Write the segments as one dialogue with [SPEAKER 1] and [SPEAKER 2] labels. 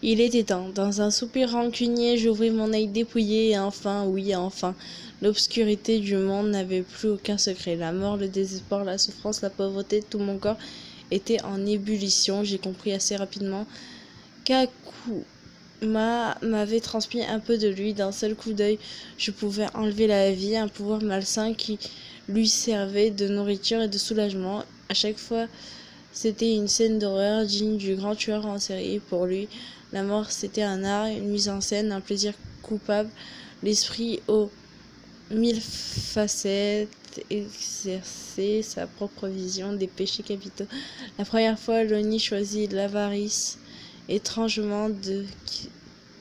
[SPEAKER 1] Il était temps. Dans un soupir rancunier, j'ouvris mon œil dépouillé et enfin, oui, enfin, l'obscurité du monde n'avait plus aucun secret. La mort, le désespoir, la souffrance, la pauvreté, tout mon corps était en ébullition. J'ai compris assez rapidement qu'Akuma m'avait transmis un peu de lui. D'un seul coup d'œil, je pouvais enlever la vie, un pouvoir malsain qui lui servait de nourriture et de soulagement. À chaque fois, c'était une scène d'horreur digne du grand tueur en série. Pour lui, la mort, c'était un art, une mise en scène, un plaisir coupable. L'esprit aux 1000 facettes exerçait sa propre vision des péchés capitaux. La première fois, l'Oni choisit l'avarice. Étrangement,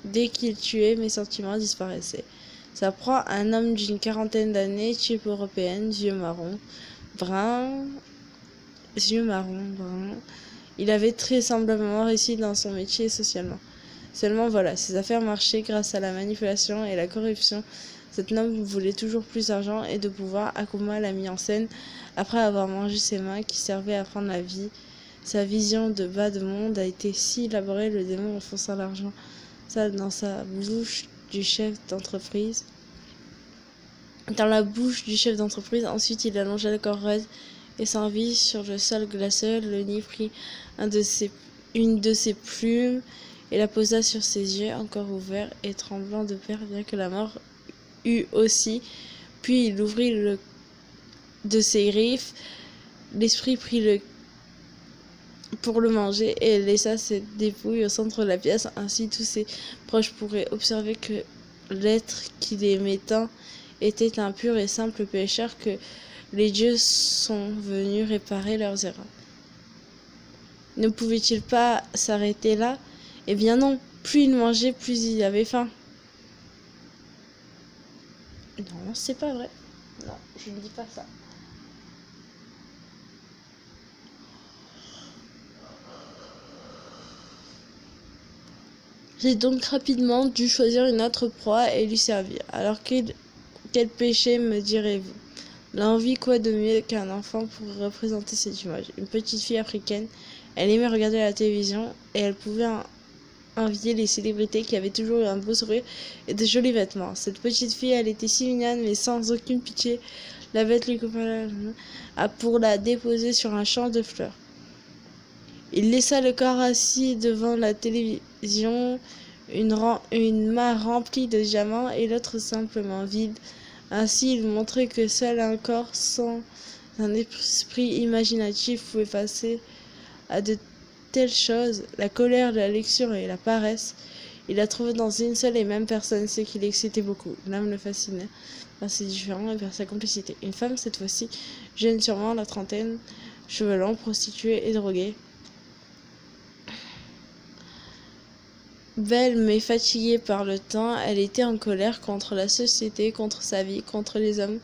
[SPEAKER 1] dès qu'il tuait, mes sentiments disparaissaient. Ça prend un homme d'une quarantaine d'années, type européenne, yeux marrons, brun. Il avait très semblablement réussi dans son métier socialement. Seulement voilà, ses affaires marchaient grâce à la manipulation et la corruption. Cet homme voulait toujours plus d'argent et de pouvoir. Akuma l'a mis en scène après avoir mangé ses mains qui servaient à prendre la vie. Sa vision de bas de monde a été si élaborée, le démon enfonça l'argent dans sa bouche du chef d'entreprise. Dans la bouche du chef d'entreprise, ensuite il allongea le corps raide et s'envit sur le sol glacé. Le nid prit une de ses plumes et la posa sur ses yeux encore ouverts et tremblants de peur, bien que la mort eût aussi. Puis il ouvrit de ses griffes. L'esprit prit pour le manger et laissa ses dépouilles au centre de la pièce. Ainsi tous ses proches pourraient observer que l'être qu'il aimait tant était un pur et simple pécheur, que les dieux sont venus réparer leurs erreurs. Ne pouvait-il pas s'arrêter là? Eh bien non, plus il mangeait, plus il avait faim. Non, c'est pas vrai. Non, je ne dis pas ça. J'ai donc rapidement dû choisir une autre proie et lui servir. Alors quel péché, me direz-vous? L'envie, quoi de mieux qu'un enfant pour représenter cette image? Une petite fille africaine, elle aimait regarder la télévision et elle pouvait envier les célébrités qui avaient toujours eu un beau sourire et de jolis vêtements. Cette petite fille, elle était si mignonne, mais sans aucune pitié. La bête lui coupa la main pour la déposer sur un champ de fleurs. Il laissa le corps assis devant la télévision, une main remplie de diamants et l'autre simplement vide. Ainsi, il montrait que seul un corps sans un esprit imaginatif pouvait passer à de telles choses. La colère, la luxure et la paresse, il la trouvait dans une seule et même personne, ce qui l'excitait beaucoup. L'homme le fascinait par ses différents et par sa complicité. Une femme, cette fois-ci, jeune sûrement, la trentaine, cheveux longs, prostituée et droguée. Belle mais fatiguée par le temps, elle était en colère contre la société, contre sa vie, contre les hommes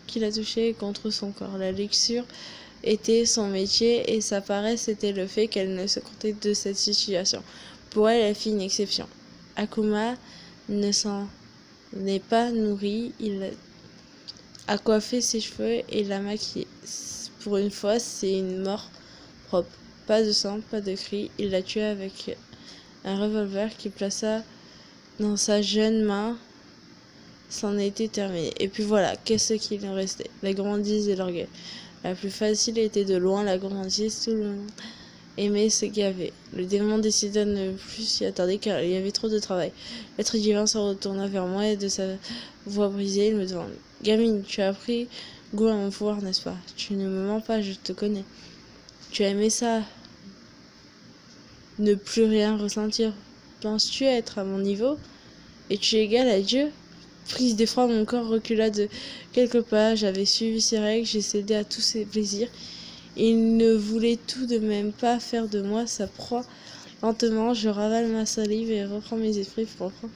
[SPEAKER 1] qui la touchaient et contre son corps. La luxure était son métier et sa paresse était le fait qu'elle ne se contentait de cette situation. Pour elle, elle fit une exception. Akuma ne s'en est pas nourri, il a coiffé ses cheveux et l'a maquillée. Pour une fois, c'est une mort propre. Pas de sang, pas de cris, il l'a tuée avec un revolver qu'il plaça dans sa jeune main. C'en était terminé. Et puis voilà, qu'est-ce qu'il en restait? La gourmandise et l'orgueil. La plus facile était de loin la gourmandise. Tout le monde aimait se gaver. Le démon décida de ne plus s'y attarder car il y avait trop de travail. L'être divin se retourna vers moi et de sa voix brisée, il me demanda: Gamine, tu as pris goût à mon pouvoir, n'est-ce pas? Tu ne me mens pas, je te connais. Tu as aimé ça? Ne plus rien ressentir. Penses-tu être à mon niveau? Es-tu égal à Dieu? Prise d'effroi, mon corps recula de quelques pas. J'avais suivi ses règles, j'ai cédé à tous ses plaisirs. Il ne voulait tout de même pas faire de moi sa proie. Lentement, je ravale ma salive et reprends mes esprits pour reprendre.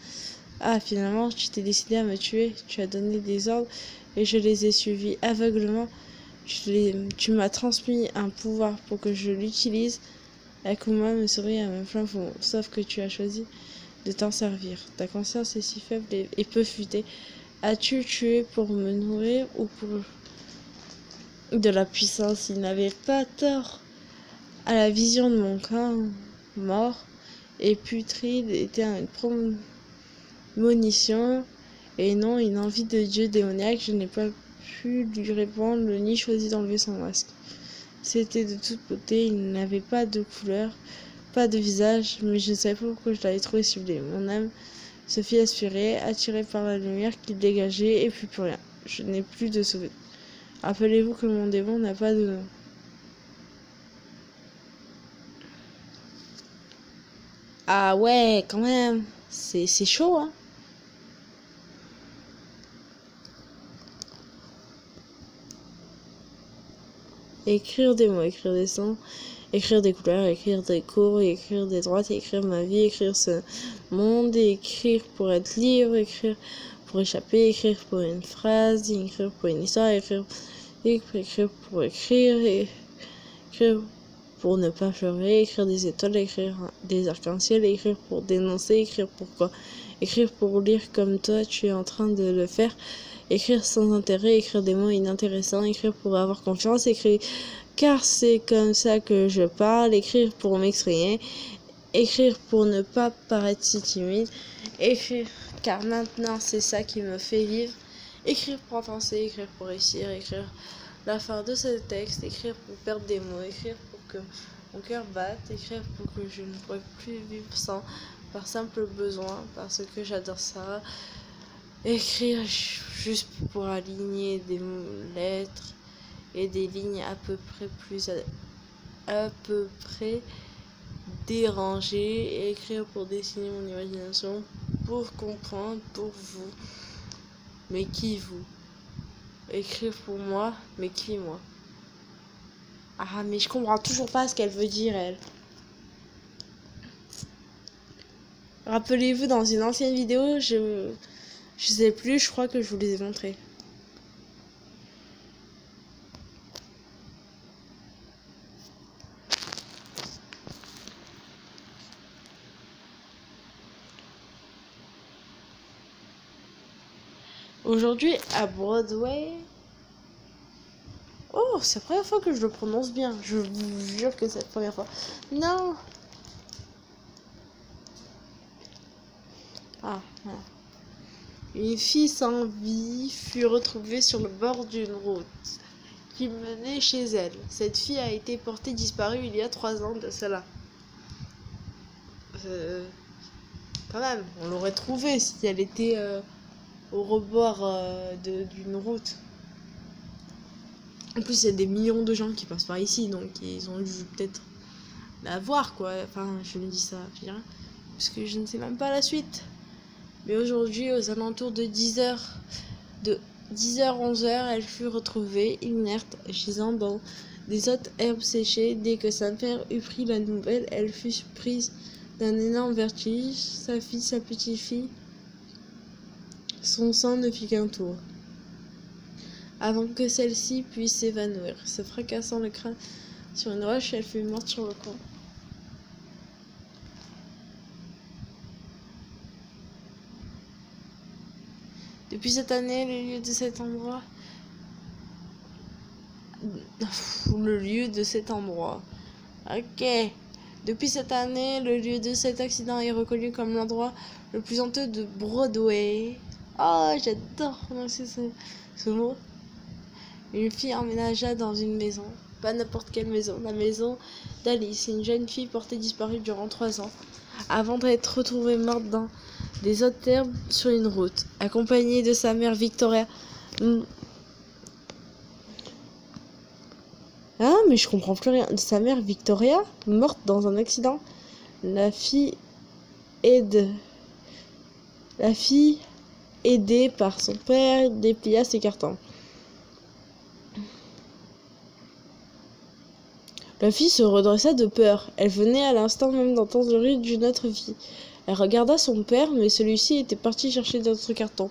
[SPEAKER 1] Ah, finalement, tu t'es décidé à me tuer. Tu as donné des ordres et je les ai suivis aveuglement. Tu m'as transmis un pouvoir pour que je l'utilise. Akuma me sourit à même plein fond, sauf que tu as choisi de t'en servir. Ta conscience est si faible et peu futée. As-tu tué pour me nourrir ou pour de la puissance? Il n'avait pas tort. À la vision de mon corps mort, et putride était une prémonition et non une envie de Dieu démoniaque. Je n'ai pas pu lui répondre ni choisi d'enlever son masque. C'était de toute beauté, il n'avait pas de couleur, pas de visage, mais je ne savais pas pourquoi je l'avais trouvé sublime. Mon âme se fit aspirer, attirée par la lumière qu'il dégageait, et puis plus rien. Je n'ai plus de souvenir. Rappelez-vous que mon démon n'a pas de nom. Ah ouais, quand même, c'est chaud, hein. Écrire des mots, écrire des sons, écrire des couleurs, écrire des cours, écrire des droites, écrire ma vie, écrire ce monde, écrire pour être libre, écrire pour échapper, écrire pour une phrase, écrire pour une histoire, écrire pour écrire, écrire pour ne pas pleurer, écrire des étoiles, écrire des arcs-en-ciel, écrire pour dénoncer, écrire pourquoi, écrire pour lire comme toi tu es en train de le faire, écrire sans intérêt, écrire des mots inintéressants, écrire pour avoir confiance, écrire car c'est comme ça que je parle, écrire pour m'exprimer, écrire pour ne pas paraître si timide, écrire car maintenant c'est ça qui me fait vivre, écrire pour avancer, écrire pour réussir, écrire la fin de ce texte, écrire pour perdre des mots, écrire pour que mon cœur batte, écrire pour que je ne pourrais plus vivre sans, par simple besoin, parce que j'adore ça, écrire juste pour aligner des lettres et des lignes à peu près dérangées, et écrire pour dessiner mon imagination, pour comprendre, pour vous. Mais qui vous? Écrire pour moi, mais qui moi? Ah, mais je comprends toujours pas ce qu'elle veut dire, elle. Rappelez-vous, dans une ancienne vidéo, je sais plus, je crois que je vous les ai montrés. Aujourd'hui, à Broadway... Oh, c'est la première fois que je le prononce bien. Je vous jure que c'est la première fois. Non. Ah, voilà. Une fille sans vie fut retrouvée sur le bord d'une route qui menait chez elle. Cette fille a été portée disparue il y a 3 ans de cela. Quand même, on l'aurait trouvée si elle était au rebord d'une route. En plus, il y a des millions de gens qui passent par ici, donc ils ont dû peut-être la voir, quoi. Enfin, je me dis ça, bien, parce que je ne sais même pas la suite. Mais aujourd'hui, aux alentours de 10h, 11h, elle fut retrouvée inerte, gisant dans des hautes herbes séchées. Dès que sa mère eut pris la nouvelle, elle fut prise d'un énorme vertige. Sa fille, sa petite-fille, son sang ne fit qu'un tour, avant que celle-ci puisse s'évanouir. Se fracassant le crâne sur une roche, elle fut morte sur le coup. Depuis cette année, le lieu de cet endroit... Ok. Depuis cette année, le lieu de cet accident est reconnu comme l'endroit le plus honteux de Broadway. Oh, j'adore prononcer ce mot. Une fille emménagea dans une maison. Pas n'importe quelle maison. La maison d'Alice, une jeune fille portée disparue durant 3 ans, avant d'être retrouvée morte dans des hautes herbes sur une route, accompagnée de sa mère Victoria. Ah, mais je comprends plus rien. De sa mère Victoria, morte dans un accident. La fille, aidée par son père, déplia ses cartons. La fille se redressa de peur. Elle venait à l'instant même d'entendre le rire d'une autre fille. Elle regarda son père, mais celui-ci était parti chercher d'autres cartons.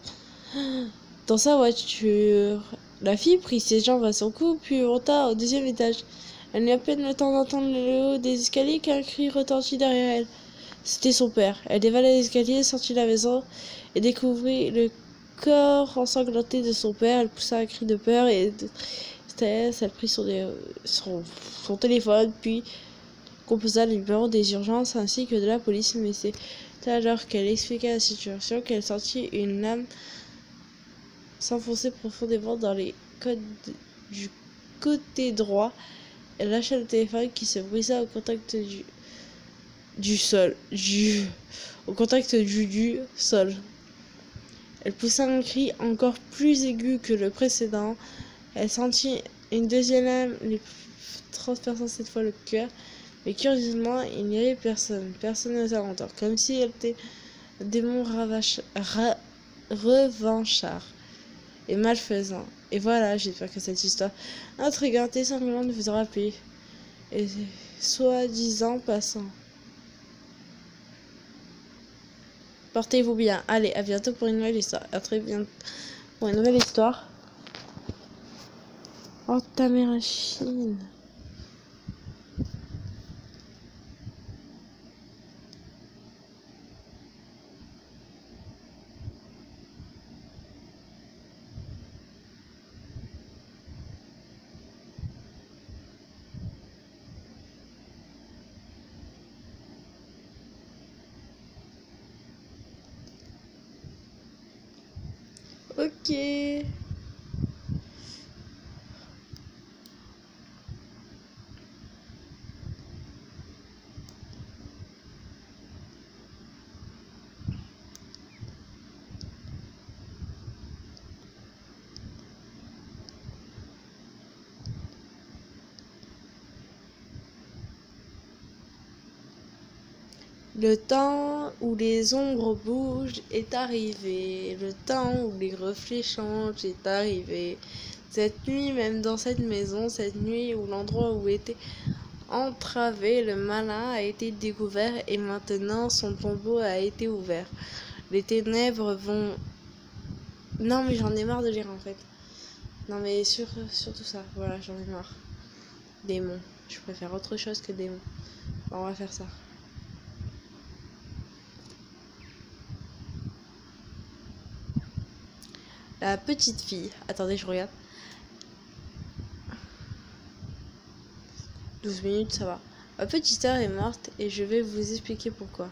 [SPEAKER 1] Dans sa voiture, la fille prit ses jambes à son cou, puis monta au 2e étage. Elle n'eut à peine le temps d'entendre le haut des escaliers qu'un cri retentit derrière elle. C'était son père. Elle dévala l'escalier, sortit de la maison et découvrit le corps ensanglanté de son père. Elle poussa un cri de peur et de tristesse. Elle prit son téléphone, puis composa le numéro des urgences ainsi que de la police, mais c'est alors qu'elle expliqua la situation qu'elle sentit une lame s'enfoncer profondément dans les côtes du côté droit. Elle lâcha le téléphone qui se brisa au contact du sol. Elle poussa un cri encore plus aigu que le précédent. Elle sentit une deuxième lame lui transperçant cette fois le cœur, mais curieusement, il n'y avait personne aux alentours, comme si elle était un démon revanchard et malfaisant. Et voilà, j'espère que cette histoire intrigante et sanglante vous aura plu. Et soi-disant passant. Portez-vous bien. Allez, à bientôt pour une nouvelle histoire. À très bientôt pour une nouvelle histoire. Oh, ta machine. Ok. Le temps où les ombres bougent est arrivé. Le temps où les reflets changent est arrivé. Cette nuit, même dans cette maison, cette nuit où l'endroit où était entravé, le malin a été découvert et maintenant son tombeau a été ouvert. Les ténèbres vont... Non mais j'en ai marre de lire en fait. Non mais surtout ça, voilà, j'en ai marre. Démon. Je préfère autre chose que démon. Bon, on va faire ça. La petite fille. Attendez, je regarde. 12 minutes, ça va. Ma petite sœur est morte et je vais vous expliquer pourquoi.